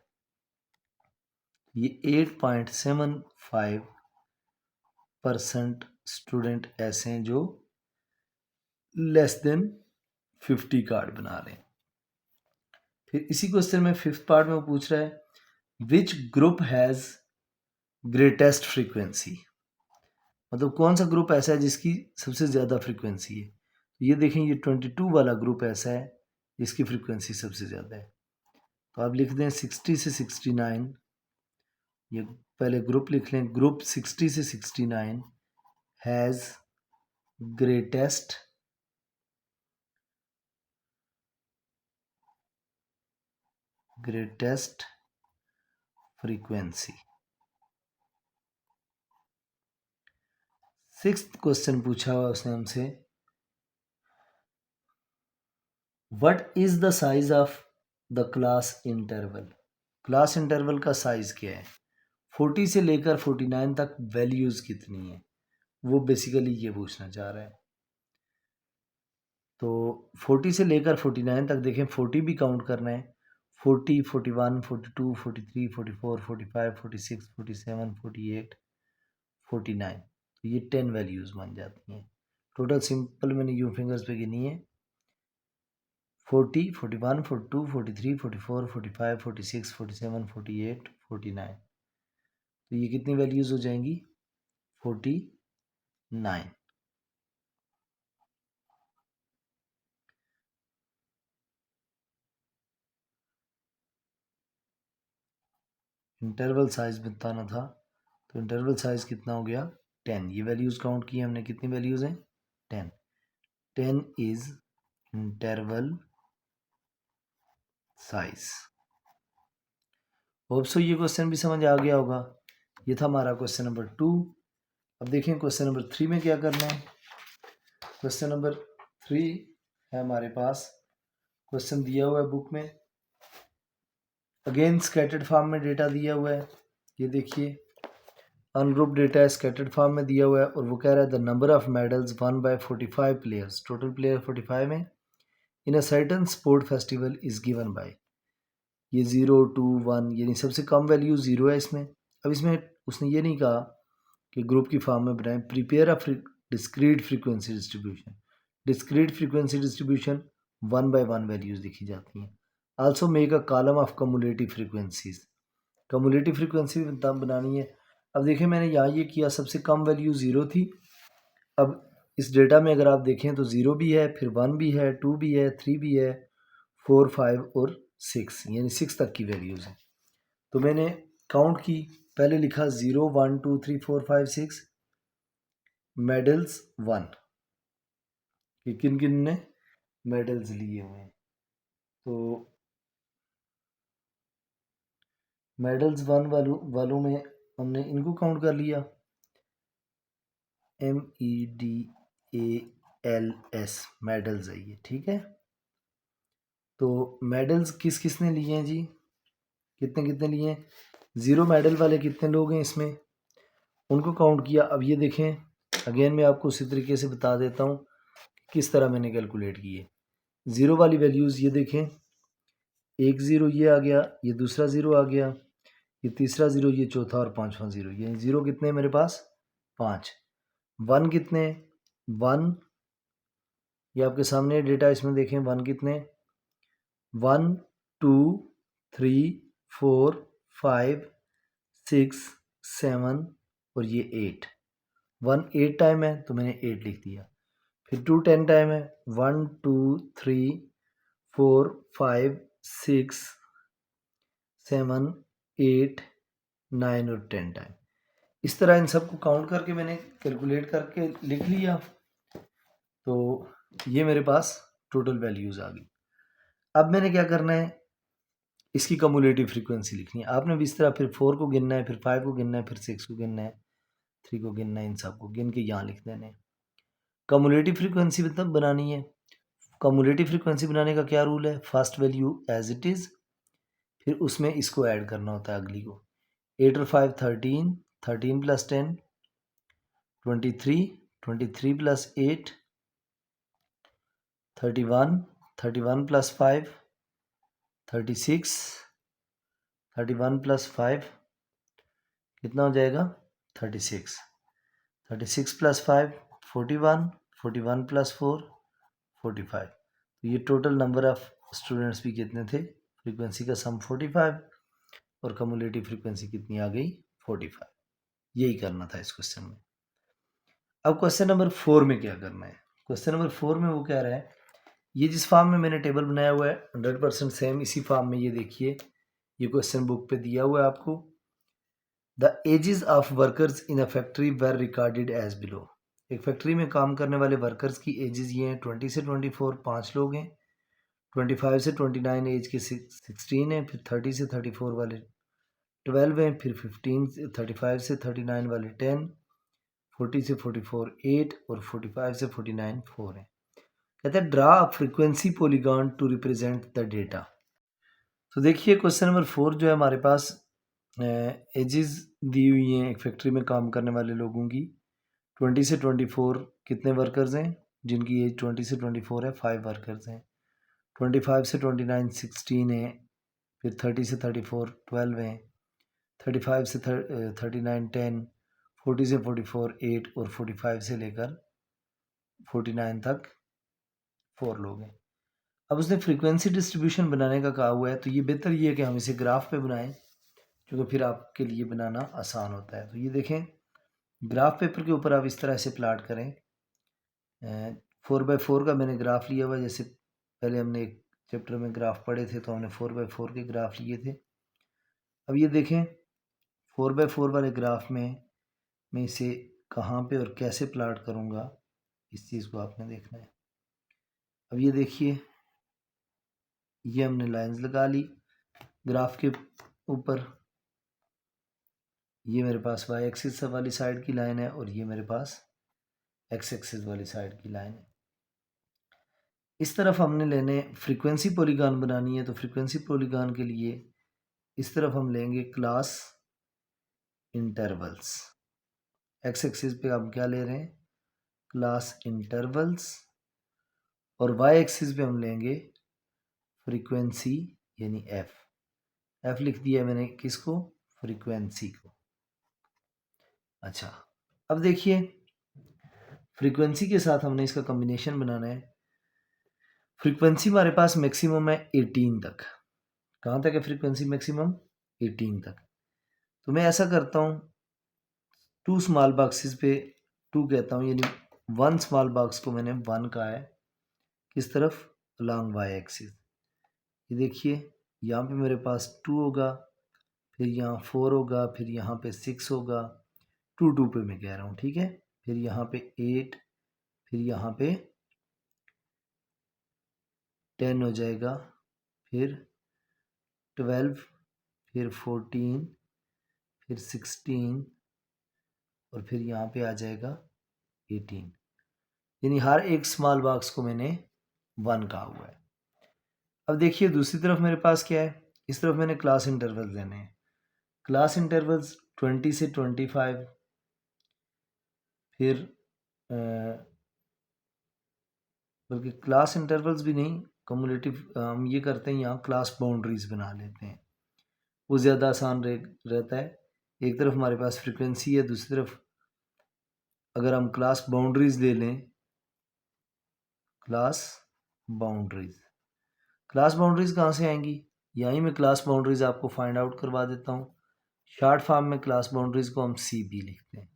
[SPEAKER 1] ये 8.75% स्टूडेंट ऐसे हैं जो लेस देन 50 कार्ड बना रहे हैं। फिर इसी क्वेश्चन में फिफ्थ पार्ट में वो पूछ रहा है which group has greatest frequency, मतलब कौन सा ग्रुप ऐसा है जिसकी सबसे ज़्यादा फ्रीक्वेंसी है। तो ये देखें ये 22 वाला ग्रुप ऐसा है जिसकी फ्रीक्वेंसी सबसे ज़्यादा है। तो आप लिख दें 60 से 69, ये पहले ग्रुप लिख लें, ग्रुप 60 से 69 has greatest greatest frequency. Sixth question पूछा हुआ उसने हमसे, what is the size of the class interval. Class interval का साइज क्या है, 40 से लेकर 49 तक वैल्यूज कितनी है, वो बेसिकली ये पूछना चाह रहा है। तो 40 से लेकर 49 तक देखें, 40 भी काउंट करना है, 40, 41, 42, 43, 44, 45, 46, 47, 48, 49, तो ये 10 वैल्यूज बन जाती हैं। टोटल सिंपल मैंने यू फिंगर्स पे गिनी है, 40, 41, 42, 43, 44, 45, 46, 47, 48, 49, तो ये कितनी वैल्यूज हो जाएंगी, 49। इंटरवल साइज बताना था, तो इंटरवल साइज कितना हो गया, 10। ये वैल्यूज काउंट की हमने, कितनी वैल्यूज हैं, 10। 10 is interval size. Hope so ये क्वेश्चन भी समझ आ गया होगा। ये था हमारा क्वेश्चन नंबर 2। अब देखें क्वेश्चन नंबर 3 में क्या करना है। क्वेश्चन नंबर 3 है हमारे पास, क्वेश्चन दिया हुआ है बुक में, अगेन स्कैटर्ड फॉर्म में डेटा दिया हुआ है। ये देखिए अनग्रुप डेटा स्कैटर्ड फॉर्म में दिया हुआ है, और वो कह रहा है the number of medals won by 45 players, total player 45 है, in a certain sport festival is given by, ये 0, 2, 1, यानी सबसे कम वैल्यू 0 है इसमें। अब इसमें उसने ये नहीं कहा कि ग्रुप की फॉर्म में बनाएं, prepare a discrete frequency distribution. Discrete frequency distribution 1 by 1 values लिखी जाती हैं। Also make a column of cumulative frequencies, cumulative frequency बनानी है। अब देखिए मैंने यहाँ ये किया, सबसे कम वैल्यू 0 थी। अब इस डेटा में अगर आप देखें तो 0 भी है, फिर 1 भी है, 2 भी है, 3 भी है, 4, 5 और 6, यानी 6 तक की वैल्यूज़ हैं। तो मैंने काउंट की, पहले लिखा 0, 1, 2, 3, 4, 5, 6, मेडल्स 1, कि किन किन ने मेडल्स लिए हुए हैं। तो मेडल्स 1 वालों में हमने इनको काउंट कर लिया, MEDALS मेडल्स है ये, ठीक है। तो मेडल्स किस किस ने लिए हैं जी, कितने कितने लिए हैं, 0 मेडल वाले कितने लोग हैं इसमें, उनको काउंट किया। अब ये देखें, अगेन मैं आपको उसी तरीके से बता देता हूँ किस तरह मैंने कैलकुलेट किए। 0 वाली वैल्यूज़ ये देखें, एक 0 ये आ गया, ये दूसरा 0 आ गया, ये तीसरा 0, ये चौथा और पांचवा 0, ये 0 कितने हैं मेरे पास, 5। 1 कितने, 1, ये आपके सामने डेटा, इसमें देखें 1 कितने, 1, 2, 3, 4, 5, 6, 7 और ये 8। 1 8 टाइम है तो मैंने 8 लिख दिया। फिर 2 10 टाइम है, 1, 2, 3, 4, 5, 6, 7, 8, 9 और 10 टाइम। इस तरह इन सबको काउंट करके मैंने कैलकुलेट करके लिख लिया, तो ये मेरे पास टोटल वैल्यूज़ आ गई। अब मैंने क्या करना है, इसकी कम्युलेटिव फ्रीक्वेंसी लिखनी है। आपने भी इस तरह फिर 4 को गिनना है, फिर 5 को गिनना है, फिर 6 को गिनना है, 3 को गिनना है, इन सबको गिन के यहाँ लिख देना है। कम्युलेटिव फ्रीक्वेंसी मतलब बनानी है। कम्युलेटिव फ्रीक्वेंसी बनाने का क्या रूल है, first value as it is, फिर उसमें इसको ऐड करना होता है अगली को। 8 और 5 13, 13 प्लस 10 23, 23 प्लस 8 31, 31 प्लस 5 36, 31 प्लस 5 कितना हो जाएगा, 36, 36 प्लस 5 41, 41 प्लस 4 45। तो ये टोटल नंबर ऑफ स्टूडेंट्स भी कितने थे, फ्रीक्वेंसी का सम 45 और कम्युलेटिव फ्रीक्वेंसी कितनी आ गई, 45। यही करना था इस क्वेश्चन में। अब क्वेश्चन नंबर 4 में क्या करना है। क्वेश्चन नंबर 4 में वो कह रहा है, ये जिस फॉर्म में मैंने टेबल बनाया हुआ है 100% सेम इसी फॉर्म में, ये देखिए ये क्वेश्चन बुक पे दिया हुआ है आपको। The ages of workers in a factory were recorded as below. एक फैक्ट्री में काम करने वाले वर्कर्स की एजेस ये हैं 20 से 24, 5 लोग हैं। 25 से 29 एज के 16 है, फिर 30 से 34 वाले 12 हैं, फिर 15 से 35 से 39 वाले 10, 40 से 44 8 और 45 से 49 4 हैं। कहते हैं draw a frequency polygon to represent the data. तो देखिए क्वेश्चन नंबर 4 जो है हमारे पास एजेस दी हुई हैं एक फैक्ट्री में काम करने वाले लोगों की। 20 से 24 कितने वर्कर्स हैं, जिनकी एज 20 से 24 है 5 वर्कर्स हैं। 25 से 29 16 है, फिर 30 से 34 12 हैं। 35 से 39 10, 40 से 44 8 और 45 से लेकर 49 तक 4 लोग हैं। अब उसने फ्रीक्वेंसी डिस्ट्रीब्यूशन बनाने का कहा हुआ है, तो ये बेहतर ये है कि हम इसे ग्राफ पे बनाएं, क्योंकि फिर आपके लिए बनाना आसान होता है। तो ये देखें, ग्राफ पेपर के ऊपर आप इस तरह से प्लाट करें। 4x4 का मैंने ग्राफ लिया हुआ, जैसे पहले हमने एक चैप्टर में ग्राफ पढ़े थे तो हमने 4x4 के ग्राफ लिए थे। अब ये देखें 4x4 वाले ग्राफ में मैं इसे कहाँ पे और कैसे प्लाट करूँगा, इस चीज़ को आपने देखना है। अब ये देखिए, ये हमने लाइंस लगा ली ग्राफ के ऊपर। ये मेरे पास वाई एक्सिस वाली साइड की लाइन है और ये मेरे पास एक्स एक्सिस वाली साइड की लाइन है। इस तरफ हमने लेने फ्रीक्वेंसी पॉलीगॉन बनानी है, तो फ्रीक्वेंसी पॉलीगॉन के लिए इस तरफ हम लेंगे क्लास इंटरवल्स। एक्स एक्सिस पे हम क्या ले रहे हैं, क्लास इंटरवल्स, और वाई एक्सिस पे हम लेंगे फ्रीक्वेंसी यानी एफ लिख दिया मैंने, किसको, फ्रीक्वेंसी को। अच्छा, अब देखिए फ्रीक्वेंसी के साथ हमने इसका कॉम्बिनेशन बनाना है। फ्रीक्वेंसी हमारे पास मैक्सिमम है 18 तक। कहाँ तक है फ्रीक्वेंसी मैक्सिमम, 18 तक। तो मैं ऐसा करता हूँ, 2 स्मॉल बॉक्सेस पे 2 कहता हूँ, यानी 1 स्मॉल बॉक्स को मैंने 1 कहा है, किस तरफ, अलॉन्ग वाई एक्सिस। ये देखिए यहाँ पे मेरे पास 2 होगा, फिर यहाँ 4 होगा, फिर यहाँ पे 6 होगा, 2 पे मैं कह रहा हूँ, ठीक है। फिर यहाँ पे 8, फिर यहाँ पे 10 हो जाएगा, फिर 12, फिर 14, फिर 16 और फिर यहाँ पे आ जाएगा 18। यानी हर एक स्मॉल बॉक्स को मैंने 1 कहा हुआ है। अब देखिए दूसरी तरफ मेरे पास क्या है, इस तरफ मैंने क्लास इंटरवल्स लेने हैं। क्लास इंटरवल्स 20 से 25, फिर बल्कि क्लास इंटरवल्स भी नहीं, कम्युलेटिव हम ये करते हैं, यहाँ क्लास बाउंड्रीज बना लेते हैं, वो ज़्यादा आसान रहता है। एक तरफ हमारे पास फ्रीक्वेंसी है, दूसरी तरफ अगर हम क्लास बाउंड्रीज ले लें, क्लास बाउंड्रीज, क्लास बाउंड्रीज कहाँ से आएंगी, यहीं मैं क्लास बाउंड्रीज आपको फाइंड आउट करवा देता हूँ। शॉर्ट फॉर्म में क्लास बाउंड्रीज को हम सी बी लिखते हैं।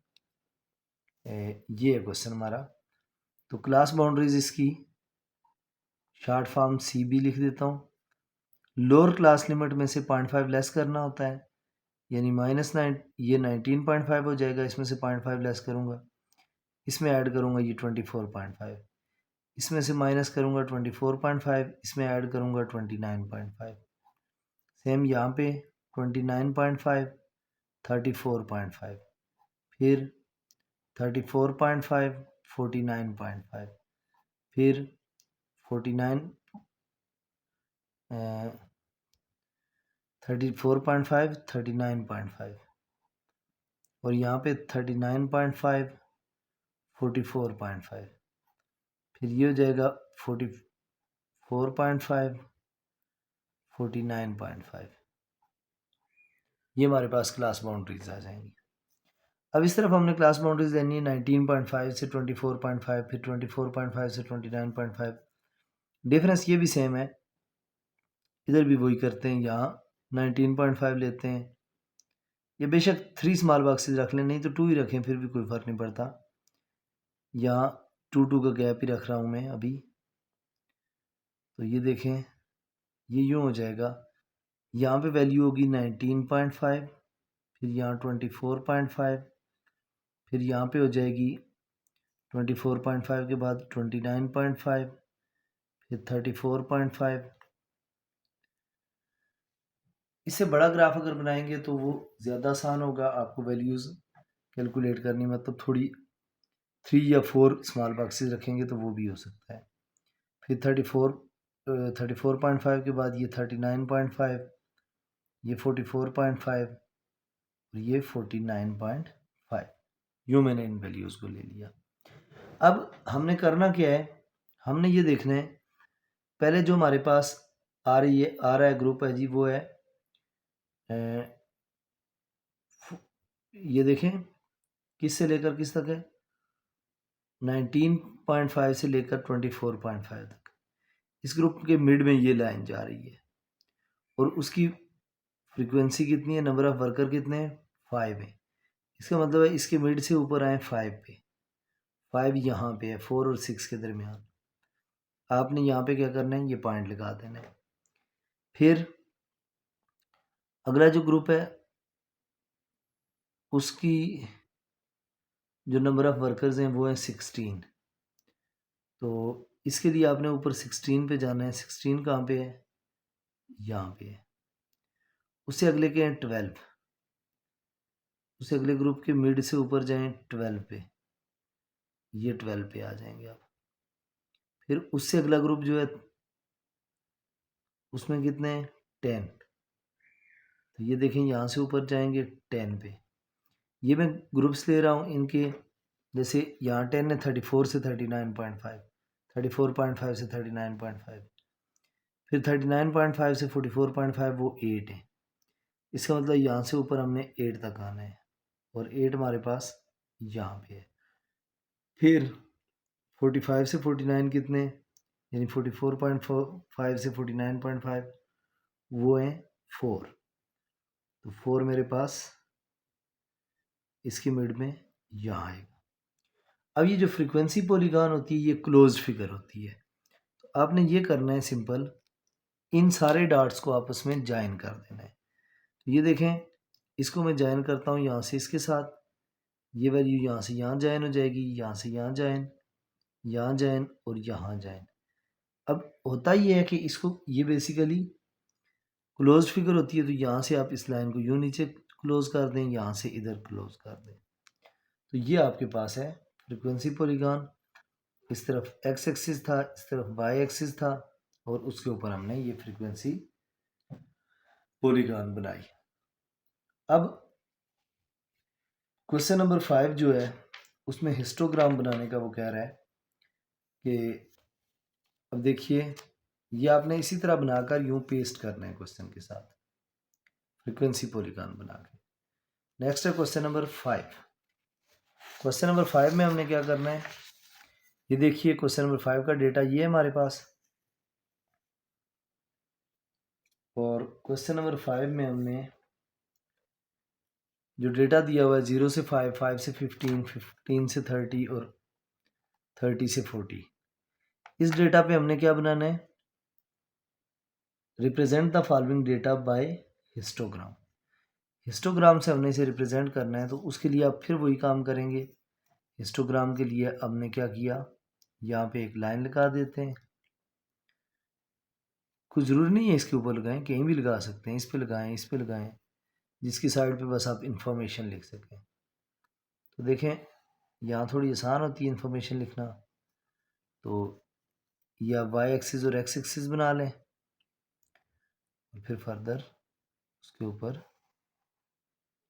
[SPEAKER 1] ये है क्वेश्चन हमारा, तो क्लास बाउंड्रीज इसकी शॉर्ट फॉर्म सी बी लिख देता हूँ। लोअर क्लास लिमिट में से 0.5 लेस करना होता है, यानी -9, ये 19.5 हो जाएगा, इसमें से 0.5 लेस करूँगा, इसमें ऐड करूँगा ये 24.5, इसमें से माइनस करूँगा 24.5, इसमें ऐड करूँगा 29.5, सेम यहाँ पे 29.5, 34.5, फिर 34.5, 49.5, फिर 49 34.5, 39.5 और यहाँ पे 39.5, 44.5, फिर ये हो जाएगा 44.5, 49.5। ये हमारे पास क्लास बाउंड्रीज आ जाएंगी। अब इस तरफ हमने क्लास बाउंड्रीज लेनी है 19.5 से 24.5, फिर 24.5 से 29.5। डिफरेंस ये भी सेम है, इधर भी वही करते हैं, यहाँ 19.5 लेते हैं। ये बेशक 3 स्मॉल बॉक्सेस रख लें, नहीं तो 2 ही रखें, फिर भी कोई फ़र्क नहीं पड़ता। यहाँ 2 का गैप ही रख रहा हूँ मैं अभी। तो ये देखें, ये यूँ हो जाएगा, यहाँ पे वैल्यू होगी 19.5, फिर यहाँ 24.5, फिर यहाँ पे हो जाएगी 24.5 के बाद 29.5, फिर 34.5। इससे बड़ा ग्राफ अगर बनाएंगे तो वो ज़्यादा आसान होगा आपको वैल्यूज़ कैलकुलेट करनी, मतलब थोड़ी 3 या 4 स्मॉल बॉक्सेस रखेंगे तो वो भी हो सकता है। फिर 34.5 के बाद ये 39.5, ये 44.5 और ये 49.5। यूँ मैंने इन वैल्यूज़ को ले लिया। अब हमने करना क्या है, हमने ये देखना है पहले जो हमारे पास आ रहा है ग्रुप है जी, वो है ये देखें किस से लेकर किस तक है, 19.5 से लेकर 24.5 तक। इस ग्रुप के मिड में ये लाइन जा रही है और उसकी फ्रीक्वेंसी कितनी है, नंबर ऑफ वर्कर कितने हैं, 5 है। इसका मतलब है इसके मिड से ऊपर आए 5 पे, 5 यहाँ पे है 4 और 6 के दरमियान। आपने यहाँ पे क्या करना है, ये पॉइंट लगा देना है। फिर अगला जो ग्रुप है उसकी जो नंबर ऑफ वर्कर्स हैं वो है 16। तो इसके लिए आपने ऊपर 16 पे जाना है। 16 कहाँ पे है, यहाँ पे है। उससे अगले के हैं 12, उससे अगले ग्रुप के मिड से ऊपर जाएं 12 पे, ये 12 पे आ जाएंगे आप। फिर उससे अगला ग्रुप जो है उसमें कितने हैं, 10। तो ये देखें यहाँ से ऊपर जाएंगे 10 पे। ये मैं ग्रुप्स ले रहा हूँ इनके, जैसे यहाँ 10 है 34 से 39.5, 34.5 से 39.5, फिर 39.5 से 44.5 वो 8 है। इसका मतलब यहाँ से ऊपर हमने 8 तक आना है और 8 हमारे पास यहाँ पे है। फिर 45 से 49 कितने, यानी 44.5 से 49.5 वो हैं 4। तो 4 मेरे पास इसके मिड में यहाँ आएगा। अब ये जो फ्रीक्वेंसी पॉलीगॉन होती है ये क्लोज्ड फिगर होती है। तो आपने ये करना है सिंपल, इन सारे डॉट्स को आपस में ज्वाइन कर देना है। तो ये देखें इसको मैं ज्वाइन करता हूँ यहाँ से इसके साथ, ये वैल्यू यहाँ से यहाँ ज्वाइन हो जाएगी, यहाँ से यहाँ ज्वाइन, यहाँ ज्वाइन और यहाँ ज्वाइन। अब होता ये है कि इसको ये बेसिकली क्लोज फिगर होती है, तो यहाँ से आप इस लाइन को यूँ नीचे क्लोज कर दें, यहाँ से इधर क्लोज कर दें। तो ये आपके पास है फ्रीक्वेंसी पॉलीगॉन। इस तरफ एक्स एक्सिस था, इस तरफ वाई एक्सिस था और उसके ऊपर हमने ये फ्रीक्वेंसी पॉलीगॉन बनाई। अब क्वेश्चन नंबर 5 जो है उसमें हिस्टोग्राम बनाने का वो कह रहा है कि अब देखिए ये आपने इसी तरह बनाकर यूं पेस्ट करना है क्वेश्चन के साथ, फ्रीक्वेंसी पॉलीगॉन बना के। नेक्स्ट है क्वेश्चन नंबर 5। क्वेश्चन नंबर 5 में हमने क्या करना है, ये देखिए क्वेश्चन नंबर 5 का डेटा ये है हमारे पास, और क्वेश्चन नंबर 5 में हमने जो डेटा दिया हुआ है 0 से 5, 5 से 15, 15 से 30 और 30 से 40, इस डेटा पे हमने क्या बनाना है, represent the following data bye histogram. Histogram से हमने इसे रिप्रेजेंट करना है, तो उसके लिए आप फिर वही काम करेंगे। हिस्टोग्राम के लिए हमने क्या किया, यहाँ पे एक लाइन लगा देते हैं। कुछ ज़रूरी नहीं है इसके ऊपर लगाएं, कहीं भी लगा सकते हैं, इस पे लगाएं, इस पे लगाएं, जिसकी साइड पे बस आप इंफॉर्मेशन लिख सकें। तो देखें यहाँ थोड़ी आसान होती है इंफॉर्मेशन लिखना, तो या वाई एक्सिस और एक्स एक्सिस बना लें और फिर फर्दर उसके ऊपर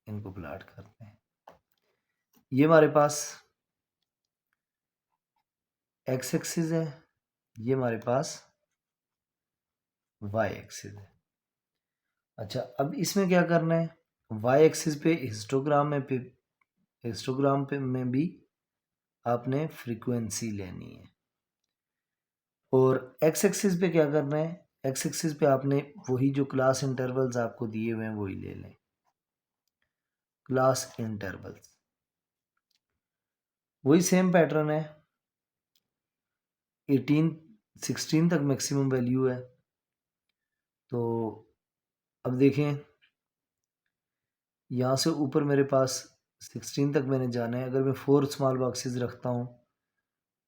[SPEAKER 1] इनको प्लाट करते हैं। ये हमारे पास एक्स एक्सिस है, ये हमारे पास वाई एक्सिस है। अच्छा अब इसमें क्या करना है, वाई एक्सिस पे हिस्टोग्राम में भी आपने फ्रीक्वेंसी लेनी है, और एक्स एक्सिस पे क्या करना है, एक्स एक्सिस पे आपने वही जो क्लास इंटरवल्स आपको दिए हुए हैं वही ले लें, क्लास इंटरवल्स। वही सेम पैटर्न है, 16 तक मैक्सिमम वैल्यू है। तो अब देखें यहाँ से ऊपर मेरे पास 16 तक मैंने जाना है। अगर मैं 4 स्मॉल बॉक्सेस रखता हूँ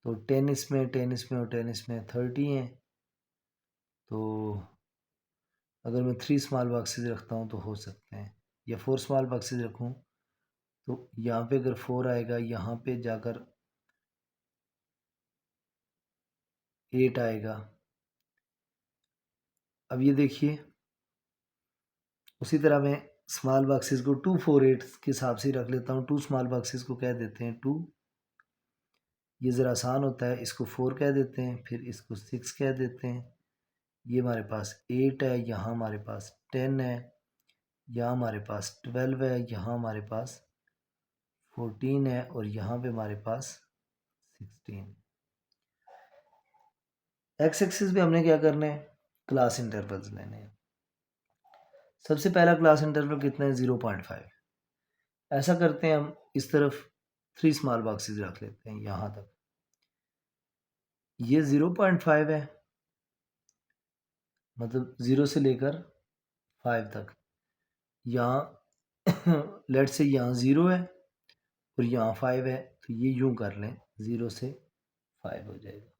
[SPEAKER 1] तो 10 इसमें, 10 इसमें और 10 इसमें, 30 हैं। तो अगर मैं 3 स्मॉल बॉक्सेस रखता हूँ तो हो सकते हैं, या 4 स्मॉल बॉक्सेस रखूँ तो यहाँ पे अगर 4 आएगा, यहाँ पे जाकर 8 आएगा। अब ये देखिए, उसी तरह मैं स्मॉल बॉक्सेस को 2 4 8 के हिसाब से रख लेता हूँ। 2 स्मॉल बॉक्सेस को कह देते हैं 2, ये ज़रा आसान होता है, इसको 4 कह देते हैं, फिर इसको 6 कह देते हैं। ये हमारे पास 8 है, यहाँ हमारे पास 10 है, यहाँ हमारे पास 12 है, यहाँ हमारे पास 14 है, और यहाँ पे हमारे पास 16। एक्स एक्सिस पे हमने क्या करना है, क्लास इंटरवल्स लेने हैं। सबसे पहला क्लास इंटरवल कितना है, 0.5। ऐसा करते हैं, हम इस तरफ 3 स्मॉल बॉक्सेस रख लेते हैं यहाँ तक। ये 0.5 है, मतलब 0 से लेकर 5 तक। यहाँ लेट से यहाँ 0 है और यहाँ 5 है, तो ये यूं कर लें, 0 से 5 हो जाएगा।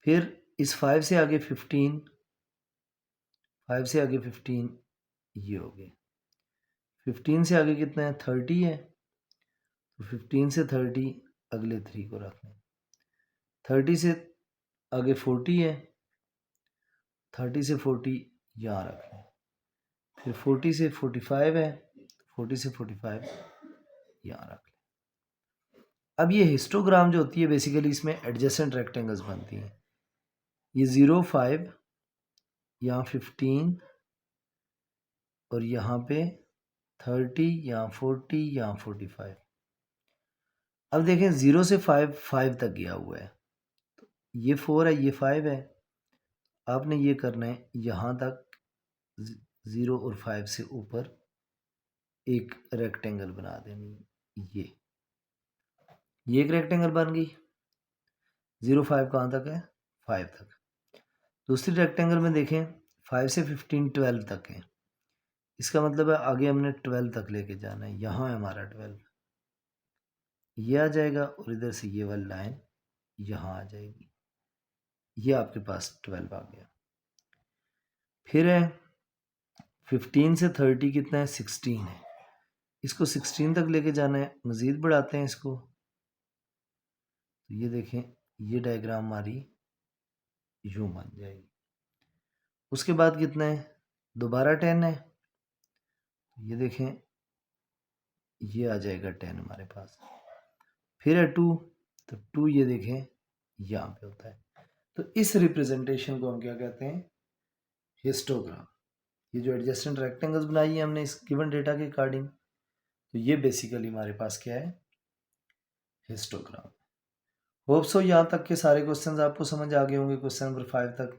[SPEAKER 1] फिर इस 5 से आगे 15, 5 से आगे 15 ये हो गए। 15 से आगे कितना है, 30 है, तो 15 से 30 अगले 3 को रख लें। 30 से आगे 40 है, 30 से 40 यहाँ रख लें। फिर 40 से 45 है, 40 से 45 यहाँ रख लें। अब ये हिस्टोग्राम जो होती है, बेसिकली इसमें एडजेसेंट रेक्टेंगल्स बनती हैं। ये 0 5, यहाँ 15, और यहाँ पे 30, यहाँ 40, यहाँ 45। अब देखें 0 से 5 तक गया हुआ है, तो ये 4 है, ये 5 है। आपने ये करना है, यहाँ तक 0 और 5 से ऊपर एक रेक्टेंगल बना देनी। ये एक रेक्टेंगल बन गई। 0 5 कहाँ तक है, 5 तक। दूसरी रेक्टेंगल में देखें, 5 से 15 12 तक है। इसका मतलब है आगे हमने 12 तक लेके जाना है। यहाँ है हमारा 12, ये आ जाएगा, और इधर से ये वाली लाइन यहाँ आ जाएगी। ये आपके पास 12 आ गया। फिर है 15 से 30 कितना है, 16 है। इसको 16 तक लेके जाना है। मज़ीद बढ़ाते हैं इसको, तो ये देखें, ये डायग्राम हमारी यूँ बन जाएगी। उसके बाद कितना है, दोबारा 10 है, ये देखें, ये आ जाएगा 10 हमारे पास। फिर है 2, तो 2 ये देखें यहाँ पे होता है। तो इस रिप्रेजेंटेशन को हम क्या कहते हैं, हिस्टोग्राम। ये जो एडजेसेंट रेक्टेंगल्स बनाई है हमने इस गिवन डेटा के अकॉर्डिंग, तो ये बेसिकली हमारे पास क्या है, हिस्टोग्राम। होप सो यहाँ तक के सारे क्वेश्चंस आपको समझ आ गए होंगे, क्वेश्चन नंबर 5 तक।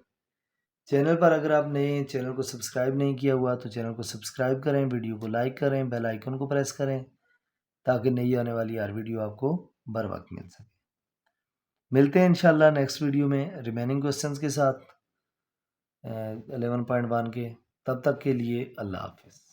[SPEAKER 1] चैनल पर अगर आप नए हैं, चैनल को सब्सक्राइब नहीं किया हुआ, तो चैनल को सब्सक्राइब करें, वीडियो को लाइक करें, बेल आइकन को प्रेस करें, ताकि नई आने वाली हर वीडियो आपको बर वक्त मिल सके। मिलते हैं इंशाल्लाह नेक्स्ट वीडियो में रिमेनिंग क्वेश्चंस के साथ 11.1 के। तब तक के लिए अल्लाह हाफिज़।